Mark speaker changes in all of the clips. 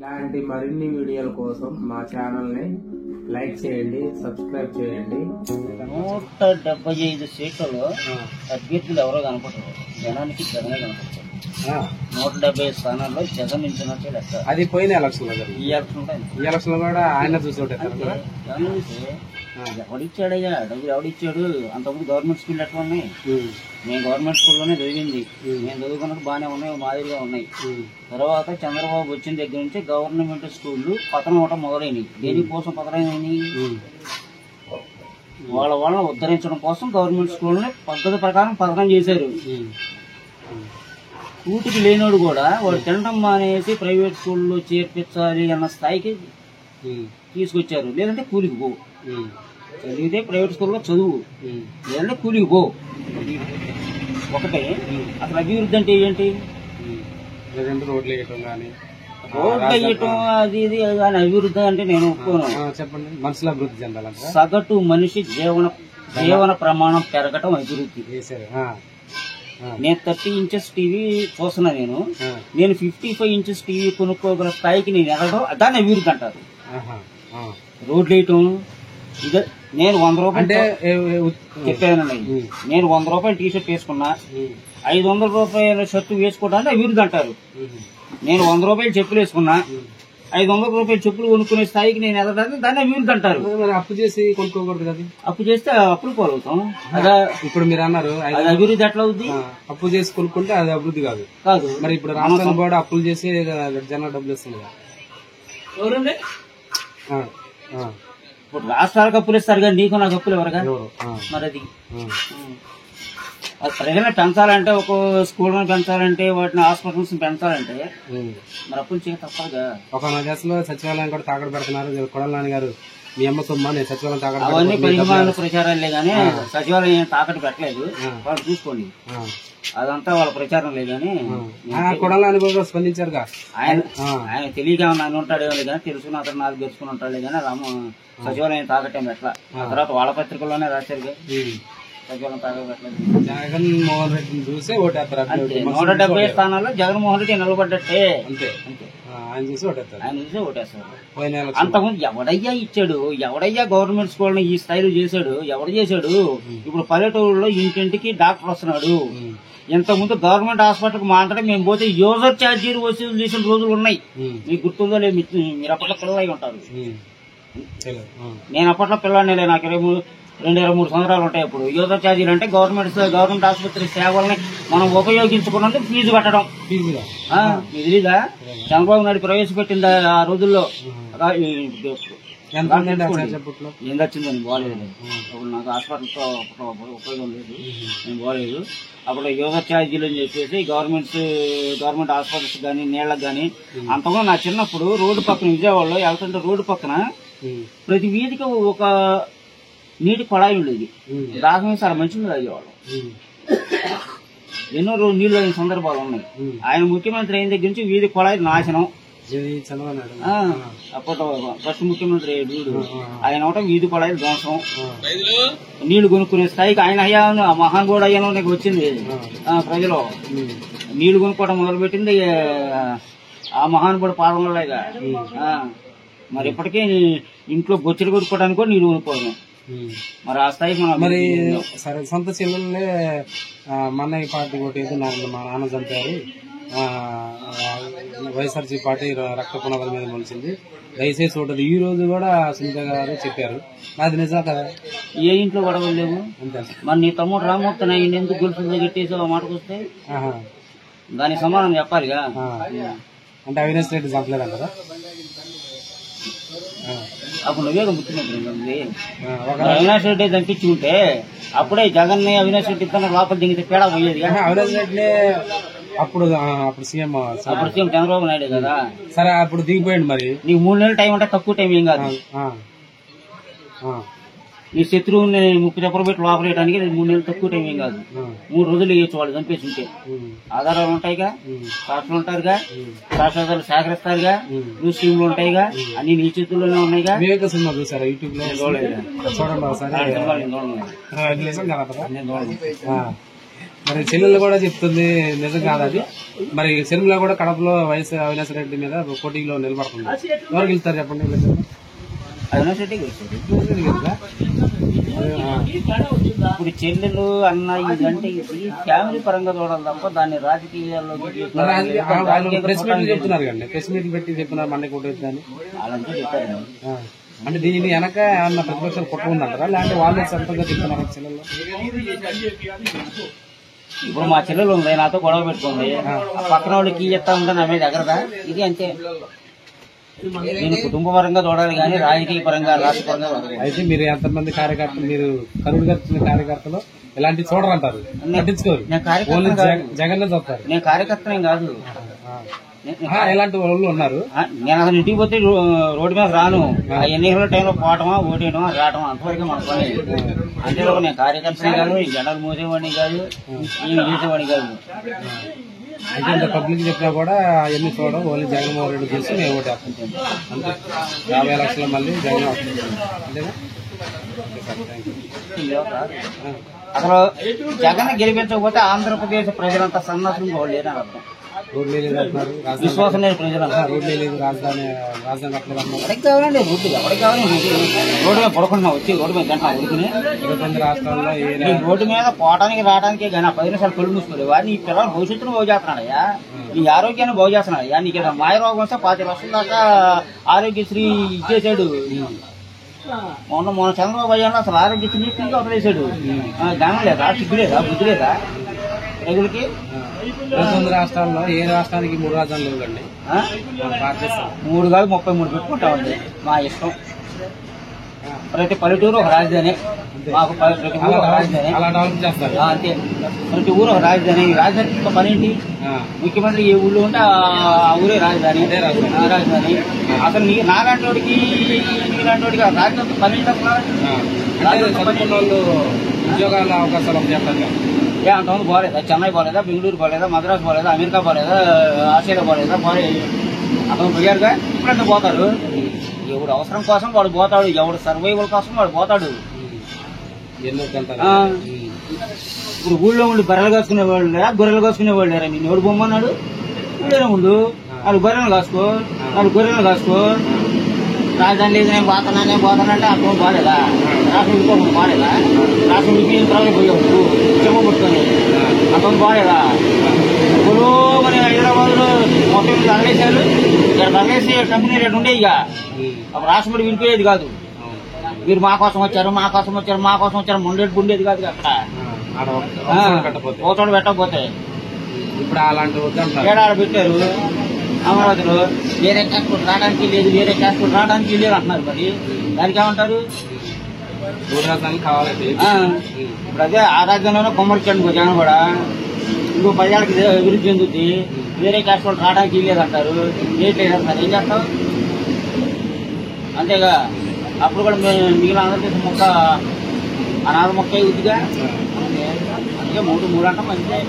Speaker 1: ఇలాంటి మరిన్ని వీడియోల కోసం మా ఛానల్ని లైక్ చేయండి, సబ్స్క్రైబ్ చేయండి.
Speaker 2: 175 సీట్లలో అభ్యర్థులు ఎవరో కనపడరు. జనానికి జగనే కనపడతారు. 175 స్థానాల్లో జగన్ నిలిచినట్టే లెక్క.
Speaker 1: అది పోయిన ఎలక్షన్ లో
Speaker 2: ఈ ఎలక్షన్
Speaker 1: లో కూడా ఆయన చూసి
Speaker 2: జగన్ చూసి ఎవడిచ్చాడయ్యా డబ్బులు ఎవడిచ్చాడు. అంతకుముందు గవర్నమెంట్ స్కూల్ ఎట్లా ఉన్నాయి? నేను గవర్నమెంట్ స్కూల్లోనే చదివింది. నేను చదువుకున్నట్టు బాగానే ఉన్నాయి, మాదిరిగా ఉన్నాయి. తర్వాత చంద్రబాబు వచ్చిన దగ్గర నుంచి గవర్నమెంట్ స్కూళ్ళు పతనం అవటం మొదలైనవి. దేనికోసం పతనమైనవి? వాళ్ళని ఉద్ధరించడం కోసం గవర్నమెంట్ స్కూల్ని పద్ధతి ప్రకారం పతనం చేశారు. కూటికి లేనోడు కూడా వాడు తినడం మానేసి ప్రైవేట్ స్కూల్లో చేర్పించాలి అన్న స్థాయికి తీసుకొచ్చారు. లేదంటే కూలికి పో, చదివితే ప్రైవేట్ స్కూల్లో చదువు, లేదంటే కూలికి పో. ఒకటే. అసలు అభివృద్ధి అంటే ఏంటి?
Speaker 1: రోడ్లు వేయటం కానీ
Speaker 2: రోడ్లు వేయటం అది ఇది కానీ అభివృద్ధి అంటే నేను ఒప్పుకోను.
Speaker 1: చెప్పండి. మనుషుల అభివృద్ధి చెందాలంటే
Speaker 2: సగటు మనిషి జీవన ప్రమాణం పెరగటం అభివృద్ధి. నేను 30 ఇంచెస్ టీవీ చూస్తున్నా. నేను 55 ఇంచెస్ టీవీ కొనుక్కోగల స్థాయికి నేను ఎదగడం దాన్ని అభివృద్ధి అంటారు. రోడ్లు వేయటం ఇదే. నేను 100 రూపాయలు చెప్పానండి. నేను 100 రూపాయలు టీషర్ట్ వేసుకున్నా, 500 రూపాయల షర్టు వేసుకోవడానికి అభివృద్ధి అంటారు. నేను 100 రూపాయలు చెప్పులు వేసుకున్నా, 500 రూపాయలు చెప్పులు కొనుక్కునే స్థాయికి నేను ఎదగడానికి దాన్ని అభివృద్ధి అంటారు.
Speaker 1: అప్పు చేసి కొనుక్కోకూడదు కదా.
Speaker 2: అప్పు చేస్తే అప్పులు పోలవుతాం. అదా ఇప్పుడు
Speaker 1: మీరు అన్నారు
Speaker 2: అది అభివృద్ధి ఎట్లా అవుద్ది?
Speaker 1: అప్పు చేసి కొనుక్కుంటే అది అభివృద్ధి కాదు. కాదు. మరి ఇప్పుడు రాష్ట్రం కూడా అప్పులు చేసి జనం డబ్బులు ఇస్తుంది కదా.
Speaker 2: ఎవరండి? ఇప్పుడు రాష్ట్రాలకు అప్పులు ఇస్తారు కానీ నీకు నాకు అప్పులు ఎవరుగా? మరి అది ప్రజలను పెంచాలంటే, ఒక స్కూల్ పెంచాలంటే, వాటిని హాస్పిటల్స్ పెంచాలంటే మరి అప్పులు చేయ తప్పదుగా.
Speaker 1: ఒక దశలో సచివాలయం కూడా తాకట్టు పెడుతున్నారు. కొడాలి నాని గారు మీ అమ్మ సొమ్మ నేను సచివాలయం తాకట్టు
Speaker 2: అవన్నీ పరిమాణ ప్రచారాలే గానీ సచివాలయం తాకట్టు పెట్టలేదు. వాళ్ళు చూసుకోండి, అదంతా వాళ్ళ ప్రచారం లేదని.
Speaker 1: కొడాలి నాని కూడా స్పందించారుగా.
Speaker 2: ఆయన తెలియక ఆయన ఉంటాడేమో కానీ తెలుసుకుని అతను నాకు తెలుసుకుని ఉంటాడే కానీ సచివాలయం తాకట్టేం ఎట్లా. ఆ తర్వాత వాళ్ళ పత్రికల్లోనే రాశారుగా సచివాలయం తాకట్లేదు.
Speaker 1: జగన్మోహన్ రెడ్డిని చూసి ఓటేస్తారు.
Speaker 2: 170 స్థానాల్లో జగన్మోహన్ రెడ్డి నిలబడ్డట్టే.
Speaker 1: అంతే. ఆయన చూసి ఓటేస్తారు.
Speaker 2: అంతకుముందు ఎవడయ్యా ఇచ్చాడు? ఎవడయ్యా గవర్నమెంట్ స్కూల్ ఈ స్థాయిలో చేశాడు? ఎవడు చేశాడు? ఇప్పుడు పల్లెటూరులో ఇంటింటికి డాక్టర్ వస్తున్నాడు. ఇంతకుముందు గవర్నమెంట్ హాస్పిటల్కి మాట్లాడి మేము పోతే యూజర్ ఛార్జీలు వసూలు చేసిన రోజులు ఉన్నాయి. మీకు గుర్తుందో లేదు? మీరు అప్పట్లో పిల్లలు ఉంటారు. నేను అప్పట్లో పిల్లలే. నాకు 22-23 సంవత్సరాలు ఉంటాయి. ఇప్పుడు యూజర్ ఛార్జీలు అంటే గవర్నమెంట్ ఆసుపత్రి సేవల్ని మనం ఉపయోగించుకున్నందుకు ఫీజు కట్టడం. తెలీదా? చంద్రబాబు నాయుడు ప్రవేశపెట్టింది ఆ రోజుల్లో. ఏం వచ్చిందని బాగాలేదు. అప్పుడు నాకు హాస్పిటల్తో ఉపయోగం లేదు, నేను బాగాలేదు. అప్పుడు యూజర్ ఛార్జీలు అని చెప్పేసి గవర్నమెంట్ హాస్పిటల్స్ కానీ నీళ్ళకి కానీ. అంతకుముందు నా చిన్నప్పుడు రోడ్డు పక్కన విజయవాడలో వెళ్తుంటే రోడ్డు పక్కన ప్రతి వీధికి ఒక నీటి కొళాయి ఉండేది. దాహమే సార్ మంచిది తాగేవాళ్ళం. ఎన్నో రోజు నీళ్ళు తాగిన సందర్భాలు ఉన్నాయి. ఆయన ముఖ్యమంత్రి అయిన దగ్గర నుంచి వీధి కొళాయి నాశనం. అప్పట్లో ఫస్ట్ ముఖ్యమంత్రి వీడు ఆయన ఒకటి వీధి కొళాయి ధ్వంసం. నీళ్లు కొనుక్కునే స్థాయికి ఆయన అయ్యాను. ఆ మహానుభావుడు అయ్యాను నాకు వచ్చింది. ప్రజలు నీళ్లు కొనుక్కోవడం మొదలుపెట్టింది ఆ మహానుభావుడు పాదం వల్ల. మరి ఇప్పటికే ఇంట్లో బొచ్చెలు కొనుక్కోవడానికి కూడా నీళ్లు కొనుక్కోవడం. మరి ఆ స్థాయికి
Speaker 1: మరి సరే సొంత చెల్లెళ్ళే మన్నయ్య పార్టీ కొట్టేది మా నాన్న చంపారు, వైఎస్ఆర్సీ పార్టీ రక్త పునాదుల మీద మొలిచింది, దయచేసి ఓటది. ఈ రోజు కూడా సునీత గారు చెప్పారు. అది నిజం కదా?
Speaker 2: ఏ ఇంట్లో గొడవలు లేవు. మరి నీ తమ్ముడు రామూర్తి ఆయన ఎందుకు గొలుసులు కట్టేసి మాటకు వస్తే దానికి సమాధానం చెప్పాలిగా.
Speaker 1: అంటే అవినాష్ రెడ్డి చంపలేదు కదా?
Speaker 2: అప్పుడు నువ్వే ముఖ్యమంత్రి. అవినాష్ రెడ్డి చంపించి ఉంటే అప్పుడే జగన్ ని అవినాష్ రెడ్డి ఇద్దరు లోపల దిగితే పేడ పోయేది.
Speaker 1: అవినాష్ రెడ్డి అప్పుడు సీఎం
Speaker 2: చంద్రబాబు నాయుడు కదా.
Speaker 1: సరే అప్పుడు దిగిపోయాడు. మరి
Speaker 2: నీకు 3 నెలల టైం అంటే తక్కువ టైం ఏం కాదు. నీ శత్రువుని ముప్పు చెప్పబెట్టి లోపలేయడానికి 3 నెలలు తక్కువ టైం ఏం కాదు. 3 రోజులు వేయచ్చు వాళ్ళు చంపేసి ఉంటే. ఆధారాలు ఉంటాయిగా, సాక్షులు ఉంటారుగా, సాక్ష్యాధారాలు సేకరిస్తారుగా, న్యూస్ టీంలు ఉంటాయిగా, అన్ని నీ చేతుల్లోనే ఉన్నాయిగా.
Speaker 1: సినిమా చూసారా యూట్యూబ్ లో? చూడండి ఒకసారి. మరి చెల్లెలు కూడా చెప్తుంది నిజం కాదు అది. మరి సినిమాలో కూడా కడపలో వైఎస్ అవినాష్ రెడ్డి మీద పోటీలో నిలబడుతుంది. ఎవరు గెలుస్తారు చెప్పండి?
Speaker 2: అవినాష్ రెడ్డి ఇప్పుడు చెల్లెలు అన్న ఇదంటే ఇది ఫ్యామిలీ పరంగా చూడాలి తప్ప దాన్ని రాజకీయాల్లో
Speaker 1: ప్రెస్ మీట్లు చెప్తున్నారు కండి. ప్రెస్ మీట్లు పెట్టి చెప్తున్నారు మండే కొట్టేద్దని
Speaker 2: అలాంటి చెప్పారు.
Speaker 1: అంటే దీని వెనక ఏమన్నా ప్రతిపక్షాలు కుట్ర ఉందంటారా, లేదంటే వాళ్ళే సొంతంగా చెప్తున్నారు చెల్లెల్లో?
Speaker 2: ఇప్పుడు మా చెల్లెలు ఉంది, నాతో గొడవ పెట్టుకుంది, పక్కన వాళ్ళకి చెప్తా ఉంటే నా మీద ఎగరదా? ఇది అంతే. నేను కుటుంబ పరంగా చూడాలి కానీ రాజకీయ పరంగా రాష్ట్ర పరంగా.
Speaker 1: అయితే మీరు ఎంతమంది కార్యకర్తలు, మీరు కరుడు గడిచిన కార్యకర్తలు ఇలాంటివి చూడరంటారు, పట్టించుకోరు, జగన్ చూస్తారు.
Speaker 2: నేను కార్యకర్తనేం కాదు,
Speaker 1: ఇలాంటి వాళ్ళు ఉన్నారు.
Speaker 2: నేను అసలు ఇంటికి పోతే రోడ్డు మీద రాను. ఎన్నికల టైంలో పోవటమా ఓటేయడమా రావటమా అంతవరకు మన పని. అంతేలోపు నేను కార్యకర్తనే కాదు, ఈ జెండాలు మోసేవాడిని కాదు, ఈ చేసేవాడిని కాదు.
Speaker 1: అయితే ఇంత పబ్లిక్ చెప్పినా కూడా అవన్నీ చూడడం, ఓన్లీ జగన్మోహన్ రెడ్డి చూసి మేము ఓటు వేస్తుంటాం అంతే. 50 లక్షలు మళ్ళీ జగన్ వస్తుంది అంతేనా?
Speaker 2: అసలు జగన్ గెలిపించకపోతే ఆంధ్రప్రదేశ్ ప్రజలంతా సన్నాసులు లేదని అర్థం.
Speaker 1: రోడ్లు లేదు అంటున్నారు,
Speaker 2: విశ్వాసం లేని ప్రజలు
Speaker 1: రోడ్లు లేదు, రాజధాని కట్టలేదు అన్నారు.
Speaker 2: ఎవరికి కావాలండి రోడ్డు? ఎవరికి కావాలి? రోడ్డు మీద పడుకుంటున్నా, వచ్చి రోడ్డు మీద గంట ఉడికిని
Speaker 1: 20 రాష్ట్రాల్లో
Speaker 2: రోడ్డు మీద పోవడానికి రావడానికి కానీ 10 నిమిషాలు కళ్ళు మూసుకోలేదు. వాడిని ఈ పిల్లల భవిష్యత్తును బాగు చేస్తున్నాడయ్యా, నీ ఆరోగ్యాన్ని బాగు చేస్తున్నాడయ్యా. నీకు ఏదో మాయ రోగం వస్తే 5 లక్షల దాకా ఆరోగ్యశ్రీ ఇచ్చేసాడు. మొన్న చంద్రబాబు అయ్యాను అసలు ఆరోగ్యశ్రీ ఫ్రీగా వదిలేసాడు. జ్ఞానం లేదా, సిగ్గు లేదా, బుద్ధి లేదా ప్రజలకి?
Speaker 1: 20 రాష్ట్రాల్లో ఏ రాష్ట్రానికి 3 రాజధానులు లేవండి.
Speaker 2: 3 కాదు 33 పెట్టుకుంటామండి, మా ఇష్టం. ప్రతి పల్లెటూరు ఒక రాజధాని, మాకు ప్రతి ఊరు ఒక రాజధాని.
Speaker 1: అలా డెవలప్ చేస్తారు
Speaker 2: అంతే, ప్రతి ఊరు ఒక రాజధాని. రాజధాని పని ఏంటి? ముఖ్యమంత్రి ఏ ఊళ్ళో ఉంటే ఆ ఊరే రాజధాని. రాజధాని అసలు నాలాంటి వాడికి మీలాంటి వాడికి రాజధాని పని ఏంటి?
Speaker 1: చదువుకున్న వాళ్ళు ఉద్యోగాల అవకాశాలు చెప్పండి.
Speaker 2: అంతమంది పోలేదా? చెన్నై పోలేదా, బెంగళూరు పోలేదా, మద్రాసు పోలేదా, అమెరికా పోలేదా, ఆస్ట్రేలియా పోలేదా? పోలే. అతను పోయారుగా, ఇప్పుడంతా పోతాడు. ఎవడు అవసరం కోసం వాడు పోతాడు, ఎవడు సర్వైవల్ కోసం వాడు పోతాడు. ఇప్పుడు ఊళ్ళో ఉండి బర్రెలు కాసుకునే వాళ్ళు లేరా, గొర్రెలు కాసుకునే వాళ్ళు లేరా? నేను ఎవడు బొమ్మన్నాడు? ఊళ్ళోనే ఉండు, 4 బర్రెలు కాసుకో, 4 గొర్రెలు కాసుకో. రాజధాని లేదు, నేను పోతానంటే అర్థం బాగాలేదా? రాష్ట్రం విడిపోకుండా బాగాలేదా? రాష్ట్రం విడిపోయిన తర్వాత పోయావు చెమ్మ పుట్టుకొని, అర్థం బాగాలేదా? ఇప్పుడు మరి హైదరాబాద్ లో మొత్తం తరలేశారు, ఇక్కడ తరలేసి కంపెనీ రేటు ఉండే. ఇక అప్పుడు రాష్ట్రం కూడా విడిపోయేది కాదు. మీరు మా కోసం వచ్చారు, మా కోసం వచ్చారు, మా కోసం వచ్చారు, మొండేటి ఉండేది కాదు అక్కడ. పోతాడు పెట్టకపోతే
Speaker 1: ఇప్పుడు అలాంటి
Speaker 2: ఏడాడ పెట్టారు. అమరావతిలో వేరే ట్రాన్స్పోర్ట్ రావడానికి లేదు, వేరే ట్రాన్స్పోర్ట్ రావడానికి లేదు అంటున్నారు. మరి దానికి ఏమంటారు?
Speaker 1: కావాలండి.
Speaker 2: ఇప్పుడు అదే ఆ రాజ్యంలోనే కొమ్మరిచ్చాడు జగన్ కూడా. ఇంకో 10 ఏళ్ళకి అభివృద్ధి చెందుద్ది, వేరే ట్రాన్స్పోర్ట్ రావడానికి లేదంటారు, లేదు అంటారు. ఏం చేస్తాం? అంతేగా. అప్పుడు కూడా మిగిలిన ఆంధ్రప్రదేశ్ మొక్క అనాథ మొక్క అవుతుందిగా. అందుకే 3 అంటే మంచిదే,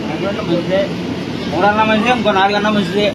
Speaker 2: 3 అంటే మంచిదే, 3 అన్నా మంచిదే, ఇంకో 4 అన్నా మంచిదే.